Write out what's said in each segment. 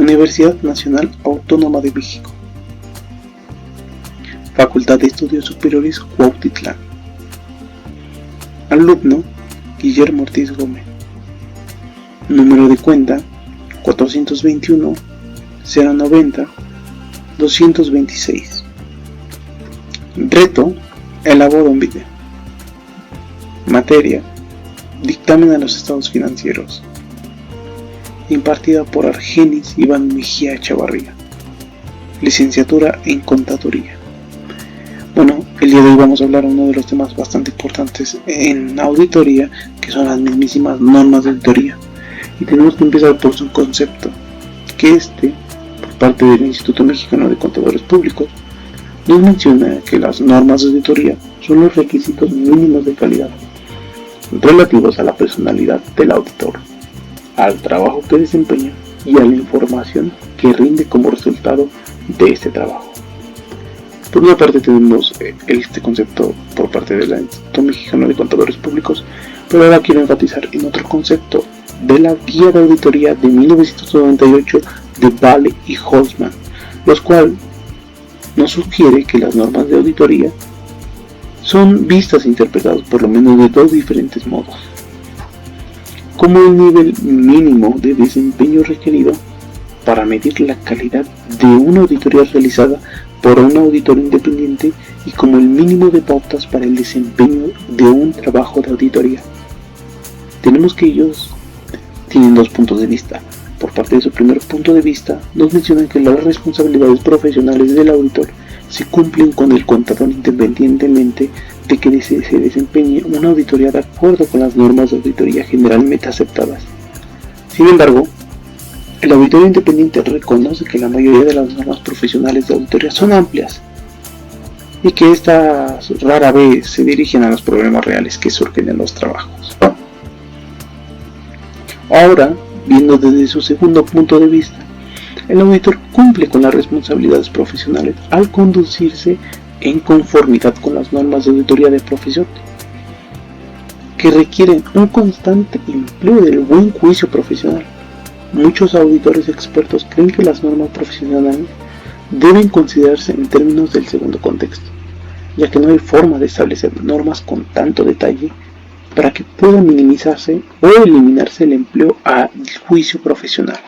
Universidad Nacional Autónoma de México. Facultad de Estudios Superiores Cuautitlán. Alumno Guillermo Ortiz Gómez. Número de cuenta 421 090 226. Reto: elabora un video. Materia: dictamen a los estados financieros. Impartida por Argenis Iván Mejía Chavarría. Licenciatura en Contaduría. Bueno, el día de hoy vamos a hablar de uno de los temas bastante importantes en auditoría, que son las mismísimas normas de auditoría. Y tenemos que empezar por su concepto, que por parte del Instituto Mexicano de Contadores Públicos, nos menciona que las normas de auditoría son los requisitos mínimos de calidad relativos a la personalidad del auditor, al trabajo que desempeña y a la información que rinde como resultado de este trabajo. Por una parte tenemos este concepto por parte del Instituto Mexicano de Contadores Públicos, pero ahora quiero enfatizar en otro concepto de la Guía de Auditoría de 1998 de Vale y Holzman, los cuales nos sugiere que las normas de auditoría son vistas e interpretadas por lo menos de dos diferentes modos: como el nivel mínimo de desempeño requerido para medir la calidad de una auditoría realizada por un auditor independiente, y como el mínimo de pautas para el desempeño de un trabajo de auditoría. Tenemos que ellos tienen dos puntos de vista. Por parte de su primer punto de vista, nos mencionan que las responsabilidades profesionales del auditor se cumplen con el contador independientemente de que se desempeñe una auditoría de acuerdo con las normas de auditoría generalmente aceptadas. Sin embargo, el auditor independiente reconoce que la mayoría de las normas profesionales de auditoría son amplias y que estas rara vez se dirigen a los problemas reales que surgen en los trabajos. Ahora, viendo desde su segundo punto de vista, el auditor cumple con las responsabilidades profesionales al conducirse en conformidad con las normas de auditoría de profesión, que requieren un constante empleo del buen juicio profesional. Muchos auditores expertos creen que las normas profesionales deben considerarse en términos del segundo contexto, ya que no hay forma de establecer normas con tanto detalle para que pueda minimizarse o eliminarse el empleo al juicio profesional.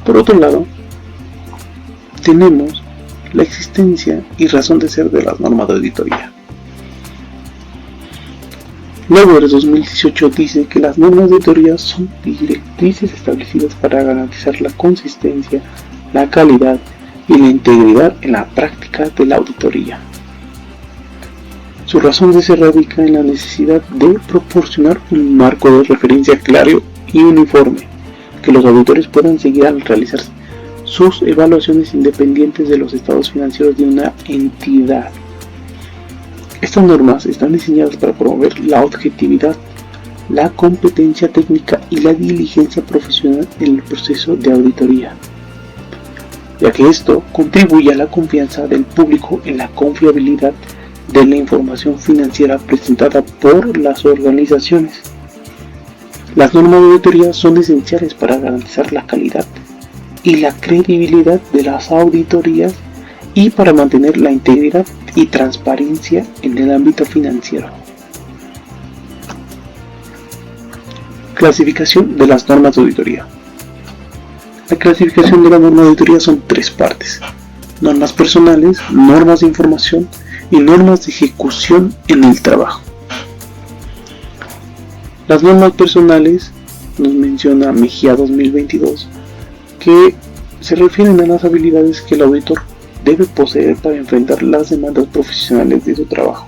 Por otro lado, tenemos la existencia y razón de ser de las normas de auditoría. Lauer 2018 dice que las normas de auditoría son directrices establecidas para garantizar la consistencia, la calidad y la integridad en la práctica de la auditoría. Su razón de ser radica en la necesidad de proporcionar un marco de referencia claro y uniforme, que los auditores puedan seguir al realizar sus evaluaciones independientes de los estados financieros de una entidad. Estas normas están diseñadas para promover la objetividad, la competencia técnica y la diligencia profesional en el proceso de auditoría, ya que esto contribuye a la confianza del público en la confiabilidad de la información financiera presentada por las organizaciones. Las normas de auditoría son esenciales para garantizar la calidad y la credibilidad de las auditorías y para mantener la integridad y transparencia en el ámbito financiero. Clasificación de las normas de auditoría. La clasificación de la norma de auditoría son tres partes: normas personales, normas de información y normas de ejecución en el trabajo. Las normas personales nos menciona Mejía 2022, que se refieren a las habilidades que el auditor debe poseer para enfrentar las demandas profesionales de su trabajo.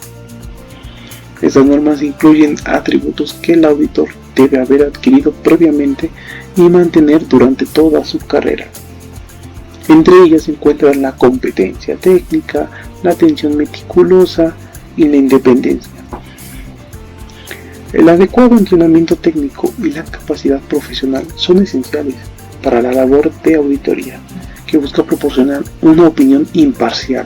Estas normas incluyen atributos que el auditor debe haber adquirido previamente y mantener durante toda su carrera. Entre ellas se encuentran la competencia técnica, la atención meticulosa y la independencia. El adecuado entrenamiento técnico y la capacidad profesional son esenciales para la labor de auditoría, que busca proporcionar una opinión imparcial.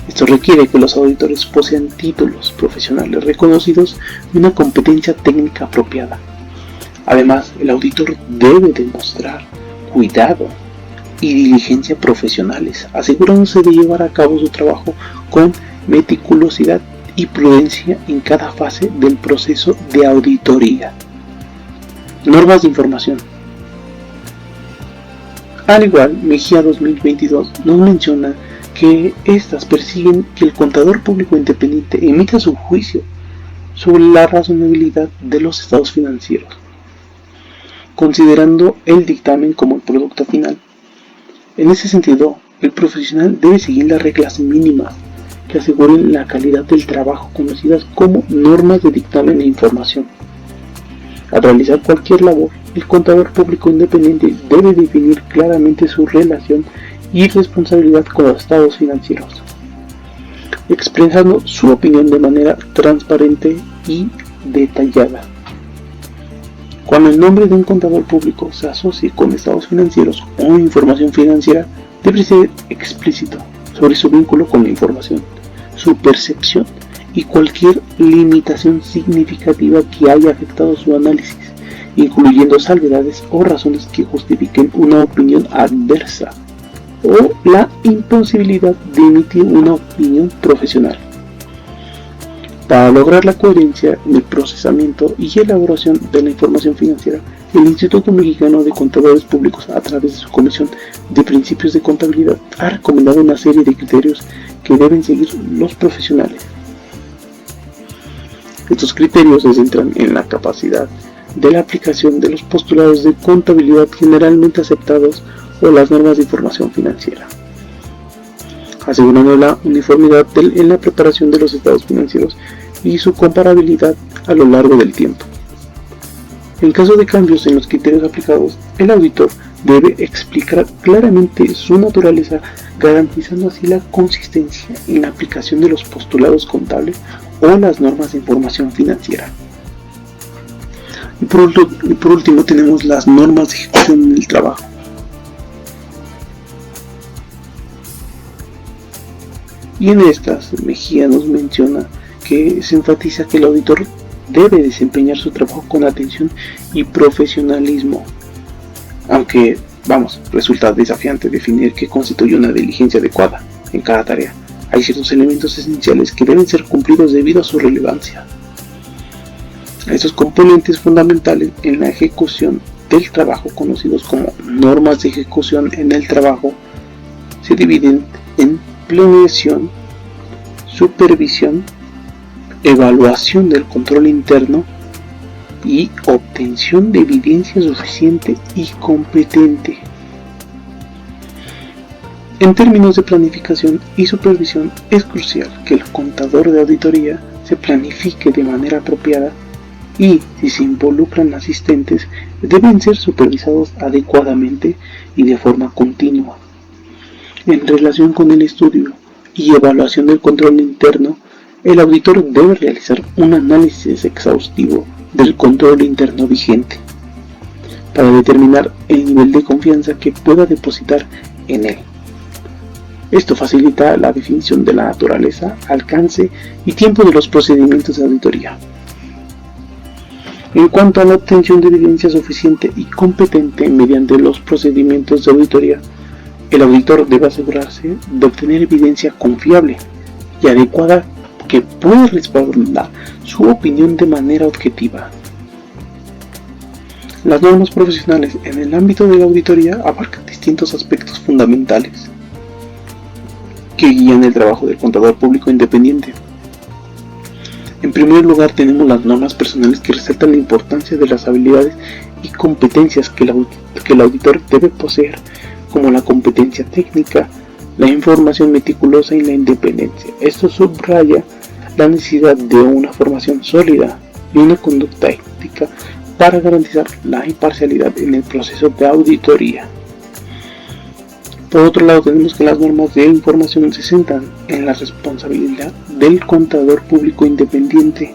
Esto requiere que los auditores posean títulos profesionales reconocidos y una competencia técnica apropiada. Además, el auditor debe demostrar cuidado y diligencia profesionales, asegurándose de llevar a cabo su trabajo con meticulosidad y prudencia en cada fase del proceso de auditoría. Normas de información. Al igual, Mejía 2022 nos menciona que estas persiguen que el contador público independiente emita su juicio sobre la razonabilidad de los estados financieros, considerando el dictamen como el producto final. En ese sentido, el profesional debe seguir las reglas mínimas que aseguren la calidad del trabajo, conocidas como normas de dictamen e información. Al realizar cualquier labor, el contador público independiente debe definir claramente su relación y responsabilidad con los estados financieros, expresando su opinión de manera transparente y detallada. Cuando el nombre de un contador público se asocie con estados financieros o información financiera, debe ser explícito sobre su vínculo con la información, su percepción y cualquier limitación significativa que haya afectado su análisis, incluyendo salvedades o razones que justifiquen una opinión adversa o la imposibilidad de emitir una opinión profesional. Para lograr la coherencia en el procesamiento y elaboración de la información financiera, el Instituto Mexicano de Contadores Públicos, a través de su Comisión de Principios de Contabilidad, ha recomendado una serie de criterios que deben seguir los profesionales. Estos criterios se centran en la capacidad de la aplicación de los postulados de contabilidad generalmente aceptados o las normas de información financiera, asegurando la uniformidad en la preparación de los estados financieros y su comparabilidad a lo largo del tiempo. En caso de cambios en los criterios aplicados, el auditor debe explicar claramente su naturaleza, garantizando así la consistencia en la aplicación de los postulados contables o las normas de información financiera. Y por último tenemos las normas de ejecución del trabajo. Y en estas, Mejía nos menciona que se enfatiza que el auditor debe desempeñar su trabajo con atención y profesionalismo. Aunque, resulta desafiante definir qué constituye una diligencia adecuada en cada tarea. Hay ciertos elementos esenciales que deben ser cumplidos debido a su relevancia. Estos componentes fundamentales en la ejecución del trabajo, conocidos como normas de ejecución en el trabajo, se dividen en planeación, supervisión, evaluación del control interno y obtención de evidencia suficiente y competente. En términos de planificación y supervisión, es crucial que el contador de auditoría se planifique de manera apropiada y, si se involucran asistentes, deben ser supervisados adecuadamente y de forma continua. En relación con el estudio y evaluación del control interno, el auditor debe realizar un análisis exhaustivo del control interno vigente para determinar el nivel de confianza que pueda depositar en él. Esto facilita la definición de la naturaleza, alcance y tiempo de los procedimientos de auditoría. En cuanto a la obtención de evidencia suficiente y competente mediante los procedimientos de auditoría, el auditor debe asegurarse de obtener evidencia confiable y adecuada que pueda respaldar su opinión de manera objetiva. Las normas profesionales en el ámbito de la auditoría abarcan distintos aspectos fundamentales que guían el trabajo del contador público independiente. En primer lugar, tenemos las normas personales que resaltan la importancia de las habilidades y competencias que el auditor debe poseer, como la competencia técnica, la información meticulosa y la independencia. Esto subraya la necesidad de una formación sólida y una conducta ética para garantizar la imparcialidad en el proceso de auditoría. Por otro lado, tenemos que las normas de información se centran en la responsabilidad del contador público independiente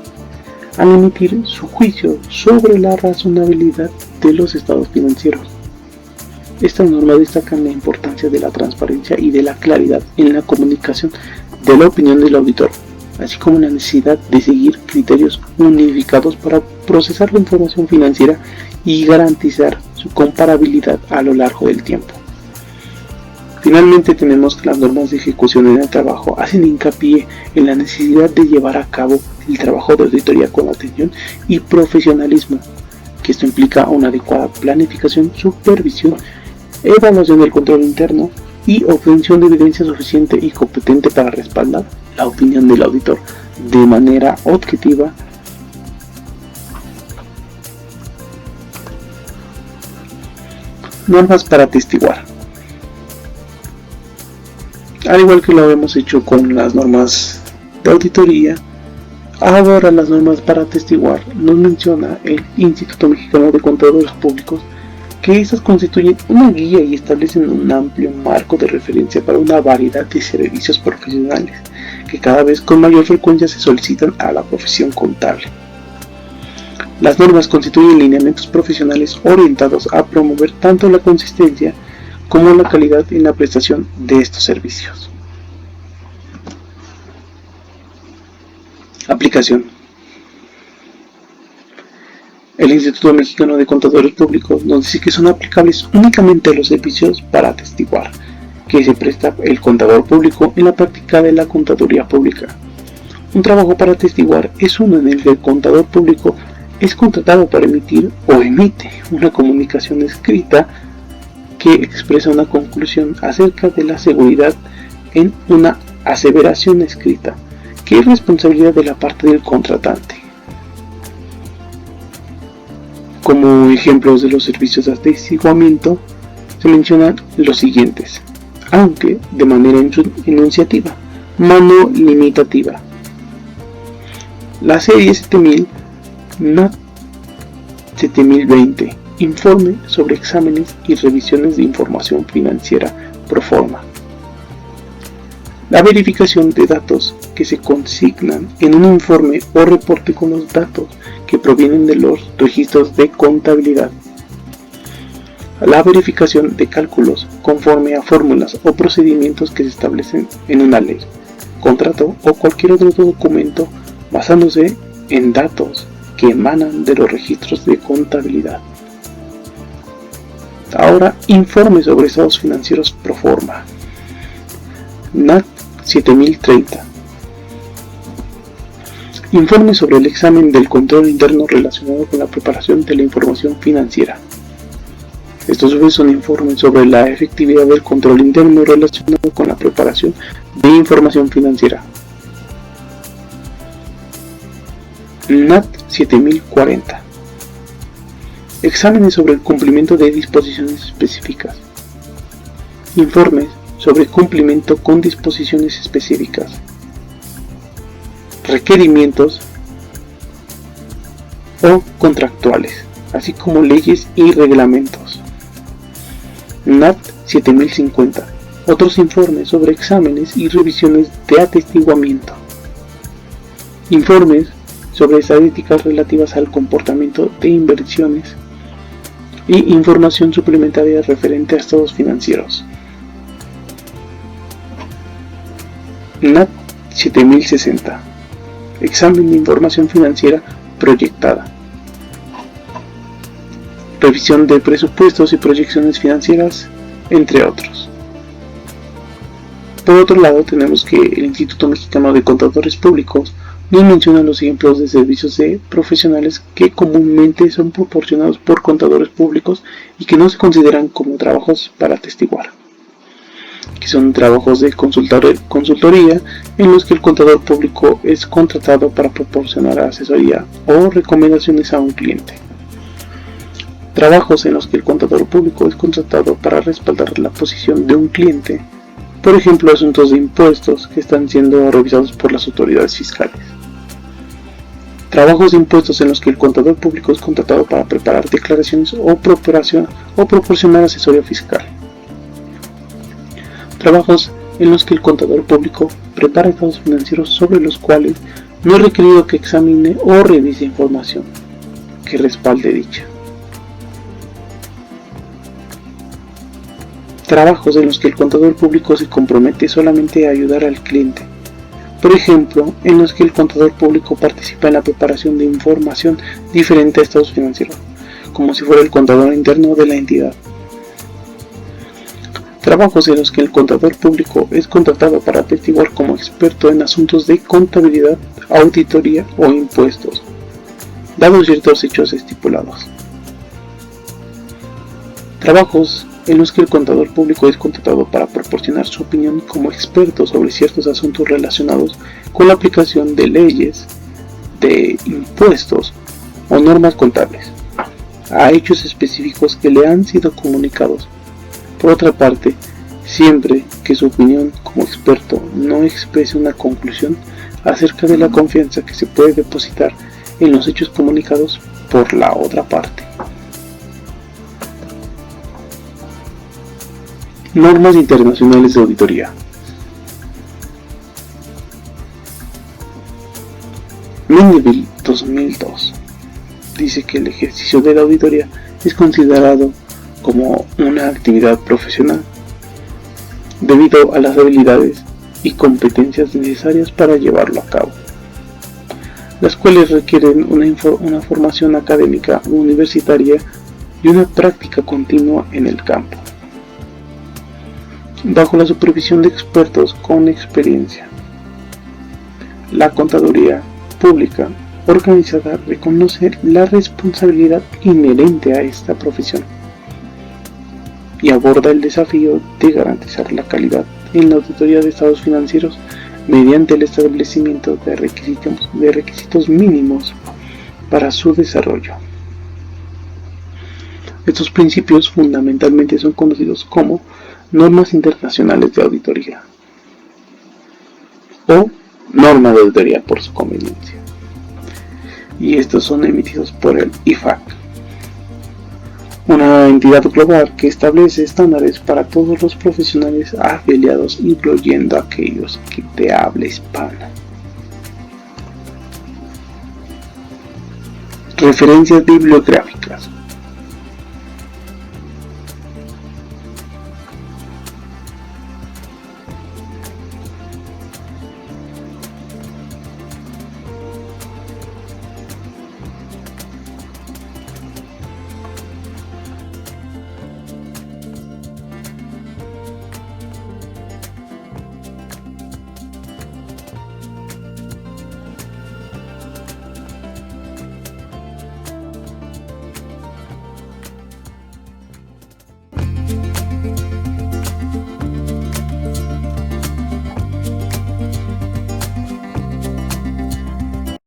al emitir su juicio sobre la razonabilidad de los estados financieros. Estas normas destacan la importancia de la transparencia y de la claridad en la comunicación de la opinión del auditor, así como la necesidad de seguir criterios unificados para procesar la información financiera y garantizar su comparabilidad a lo largo del tiempo. Finalmente tenemos que las normas de ejecución en el trabajo hacen hincapié en la necesidad de llevar a cabo el trabajo de auditoría con atención y profesionalismo, que esto implica una adecuada planificación, supervisión, evaluación del control interno y obtención de evidencia suficiente y competente para respaldar la opinión del auditor de manera objetiva. Normas para atestiguar. Al igual que lo habíamos hecho con las normas de auditoría, ahora las normas para atestiguar nos menciona el Instituto Mexicano de Contadores Públicos, que estas constituyen una guía y establecen un amplio marco de referencia para una variedad de servicios profesionales que cada vez con mayor frecuencia se solicitan a la profesión contable. Las normas constituyen lineamientos profesionales orientados a promover tanto la consistencia como la calidad en la prestación de estos servicios. Aplicación. El Instituto Mexicano de Contadores Públicos nos dice que son aplicables únicamente a los servicios para atestiguar que se presta el contador público en la práctica de la contaduría pública. Un trabajo para atestiguar es uno en el que el contador público es contratado para emitir o emite una comunicación escrita que expresa una conclusión acerca de la seguridad en una aseveración escrita, que es responsabilidad de la parte del contratante. Como ejemplos de los servicios de atestiguamiento se mencionan los siguientes, aunque de manera enunciativa, mano limitativa. La serie 7000 NAT 7020, informe sobre exámenes y revisiones de información financiera proforma. La verificación de datos que se consignan en un informe o reporte con los datos que provienen de los registros de contabilidad. La verificación de cálculos conforme a fórmulas o procedimientos que se establecen en una ley, contrato o cualquier otro documento basándose en datos que emanan de los registros de contabilidad. Ahora, informe sobre estados financieros proforma. NAT 7030. Informe sobre el examen del control interno relacionado con la preparación de la información financiera. Estos son informes sobre la efectividad del control interno relacionado con la preparación de información financiera. NAT 7040. Exámenes sobre el cumplimiento de disposiciones específicas. Informes sobre cumplimiento con disposiciones específicas. Requerimientos o contractuales, así como leyes y reglamentos. NAT 7050. Otros informes sobre exámenes y revisiones de atestiguamiento. Informes sobre estadísticas relativas al comportamiento de inversiones y información suplementaria referente a estados financieros. NAT 7060. Examen de información financiera proyectada. Revisión de presupuestos y proyecciones financieras, entre otros. Por otro lado, tenemos que el Instituto Mexicano de Contadores Públicos nos menciona los ejemplos de servicios de profesionales que comúnmente son proporcionados por contadores públicos y que no se consideran como trabajos para atestiguar, que son trabajos de consultoría en los que el contador público es contratado para proporcionar asesoría o recomendaciones a un cliente. Trabajos en los que el contador público es contratado para respaldar la posición de un cliente, por ejemplo, asuntos de impuestos que están siendo revisados por las autoridades fiscales. Trabajos de impuestos en los que el contador público es contratado para preparar declaraciones o proporcionar asesoría fiscal. Trabajos en los que el contador público prepara estados financieros sobre los cuales no es requerido que examine o revise información que respalde dicha. Trabajos en los que el contador público se compromete solamente a ayudar al cliente, por ejemplo, en los que el contador público participa en la preparación de información diferente a estados financieros, como si fuera el contador interno de la entidad. Trabajos en los que el contador público es contratado para atestiguar como experto en asuntos de contabilidad, auditoría o impuestos, dados ciertos hechos estipulados. Trabajos en los que el contador público es contratado para proporcionar su opinión como experto sobre ciertos asuntos relacionados con la aplicación de leyes, de impuestos o normas contables, a hechos específicos que le han sido comunicados. Por otra parte, siempre que su opinión como experto no exprese una conclusión acerca de la confianza que se puede depositar en los hechos comunicados por la otra parte. Normas internacionales de auditoría. Mendeville 2002 dice que el ejercicio de la auditoría es considerado como una actividad profesional debido a las habilidades y competencias necesarias para llevarlo a cabo, las cuales requieren una formación académica universitaria y una práctica continua en el campo, bajo la supervisión de expertos con experiencia. La contaduría pública organizada reconoce la responsabilidad inherente a esta profesión y aborda el desafío de garantizar la calidad en la auditoría de estados financieros mediante el establecimiento de requisitos mínimos para su desarrollo. Estos principios fundamentalmente son conocidos como normas internacionales de auditoría o norma de auditoría por su conveniencia, y estos son emitidos por el IFAC, una entidad global que establece estándares para todos los profesionales afiliados, incluyendo aquellos de habla hispana. Referencias bibliográficas.